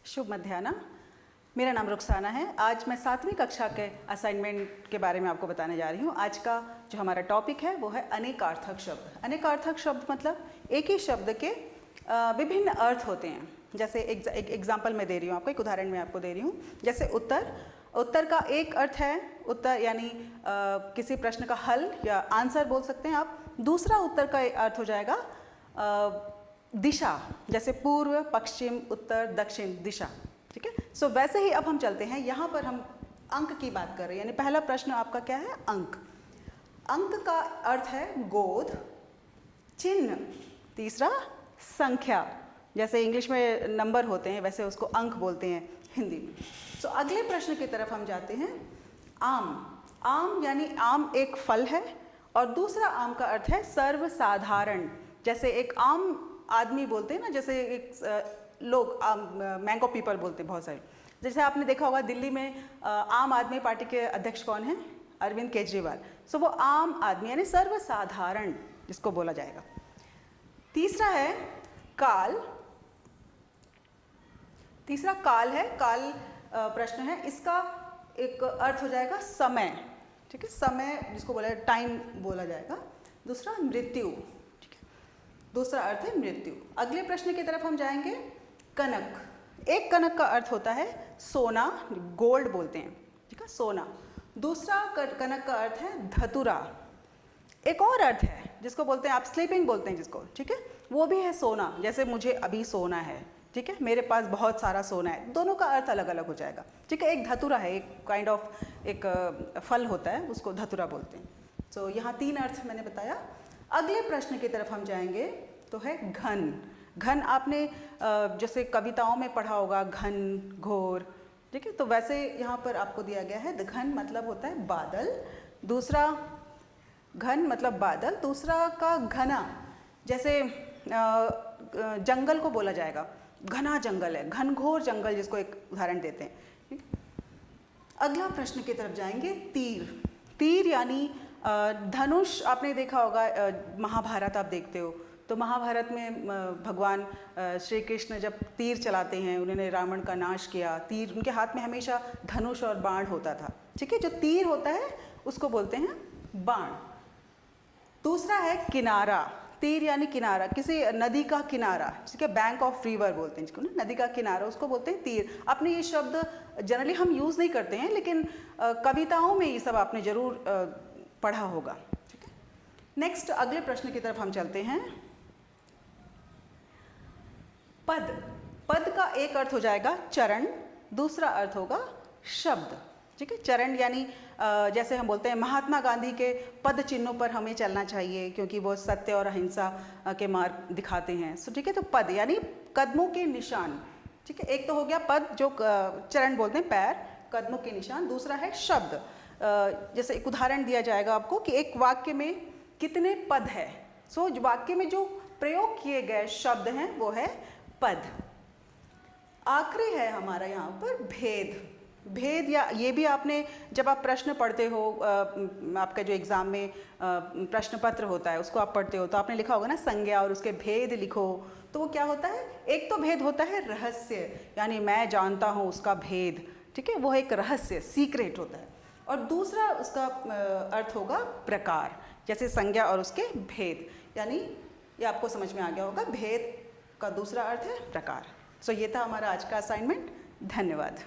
शुभ मध्याह्न। मेरा नाम रुखसाना है। आज मैं 7वीं कक्षा के असाइनमेंट के बारे में आपको बताने जा रही हूँ। आज का जो हमारा टॉपिक है वो है अनेकार्थक शब्द। अनेकार्थक शब्द मतलब एक ही शब्द के विभिन्न अर्थ होते हैं। जैसे एक एग्जाम्पल मैं दे रही हूँ आपको, एक उदाहरण मैं आपको दे रही हूँ। जैसे उत्तर, उत्तर का एक अर्थ है उत्तर यानी किसी प्रश्न का हल या आंसर बोल सकते हैं आप। दूसरा उत्तर का अर्थ हो जाएगा दिशा, जैसे पूर्व, पश्चिम, उत्तर, दक्षिण दिशा। ठीक है। सो वैसे ही अब हम चलते हैं, यहाँ पर हम अंक की बात कर रहे हैं। यानी पहला प्रश्न आपका क्या है? अंक। अंक का अर्थ है गोद, चिन्ह। तीसरा संख्या, जैसे इंग्लिश में नंबर होते हैं वैसे उसको अंक बोलते हैं हिंदी में। सो अगले प्रश्न की तरफ हम जाते हैं। आम। आम यानी आम एक फल है और दूसरा आम का अर्थ है सर्वसाधारण। जैसे एक आम आदमी बोलते हैं ना, जैसे एक लोग मैंगो पीपल बोलते हैं बहुत सारे। जैसे आपने देखा होगा दिल्ली में आम आदमी पार्टी के अध्यक्ष कौन है? अरविंद केजरीवाल। सो वो आम आदमी यानी सर्वसाधारण जिसको बोला जाएगा। तीसरा है काल। तीसरा काल है, काल प्रश्न है। इसका एक अर्थ हो जाएगा समय। ठीक है, समय जिसको बोला टाइम बोला जाएगा। दूसरा मृत्यु। ठीक है, दूसरा अर्थ है मृत्यु। अगले प्रश्न की तरफ हम जाएंगे। कनक। एक कनक का अर्थ होता है सोना, गोल्ड बोलते हैं। ठीक है, सोना। दूसरा कनक का अर्थ है धतुरा। एक और अर्थ है जिसको बोलते हैं आप स्लीपिंग बोलते हैं जिसको, ठीक है, वो भी है सोना। जैसे मुझे अभी सोना है, ठीक है, मेरे पास बहुत सारा सोना है। दोनों का अर्थ अलग अलग हो जाएगा। ठीक है, एक धतुरा है, एक काइंड ऑफ एक फल होता है, उसको धतुरा बोलते हैं। सो यहाँ 3 अर्थ मैंने बताया। अगले प्रश्न की तरफ हम जाएंगे तो है घन। घन आपने जैसे कविताओं में पढ़ा होगा, घन घोर। ठीक है, तो वैसे यहाँ पर आपको दिया गया है घन मतलब होता है बादल। दूसरा घन मतलब बादल, दूसरा का घना, जैसे जंगल को बोला जाएगा, घना जंगल है, घनघोर जंगल जिसको एक उदाहरण देते हैं। अगला प्रश्न की तरफ जाएंगे। तीर। तीर यानी धनुष। आपने देखा होगा, महाभारत आप देखते हो तो महाभारत में भगवान श्री कृष्ण जब तीर चलाते हैं, उन्होंने रावण का नाश किया। तीर, उनके हाथ में हमेशा धनुष और बाण होता था। ठीक है, जो तीर होता है उसको बोलते हैं बाण। दूसरा है किनारा। तीर यानी किनारा, किसी नदी का किनारा, जिसके बैंक ऑफ रिवर बोलते हैं जिसको ना, नदी का किनारा, उसको बोलते हैं तीर। आपने ये शब्द जनरली हम यूज़ नहीं करते हैं, लेकिन कविताओं में ये सब आपने ज़रूर पढ़ा होगा। ठीक है, नेक्स्ट अगले प्रश्न की तरफ हम चलते हैं। पद। पद का एक अर्थ हो जाएगा चरण, दूसरा अर्थ होगा शब्द। ठीक है, चरण यानी जैसे हम बोलते हैं महात्मा गांधी के पद चिन्हों पर हमें चलना चाहिए क्योंकि वो सत्य और अहिंसा के मार्ग दिखाते हैं। सो ठीक है, तो पद यानी कदमों के निशान। ठीक है, एक तो हो गया पद जो चरण बोलते हैं, पैर, कदमों के निशान। दूसरा है शब्द। जैसे एक उदाहरण दिया जाएगा आपको कि एक वाक्य में कितने पद है। सो वाक्य में जो प्रयोग किए गए शब्द हैं वो है पद। आखिरी है हमारा यहाँ पर भेद। भेद या ये भी आपने जब आप प्रश्न पढ़ते हो, आपका जो एग्ज़ाम में प्रश्न पत्र होता है उसको आप पढ़ते हो तो आपने लिखा होगा ना संज्ञा और उसके भेद लिखो। तो वो क्या होता है? एक तो भेद होता है रहस्य, यानी मैं जानता हूँ उसका भेद। ठीक है, वो एक रहस्य, सीक्रेट होता है। और दूसरा उसका अर्थ होगा प्रकार, जैसे संज्ञा और उसके भेद। यानी ये आपको समझ में आ गया होगा, भेद का दूसरा अर्थ है प्रकार। सो ये था हमारा आज का असाइनमेंट। धन्यवाद।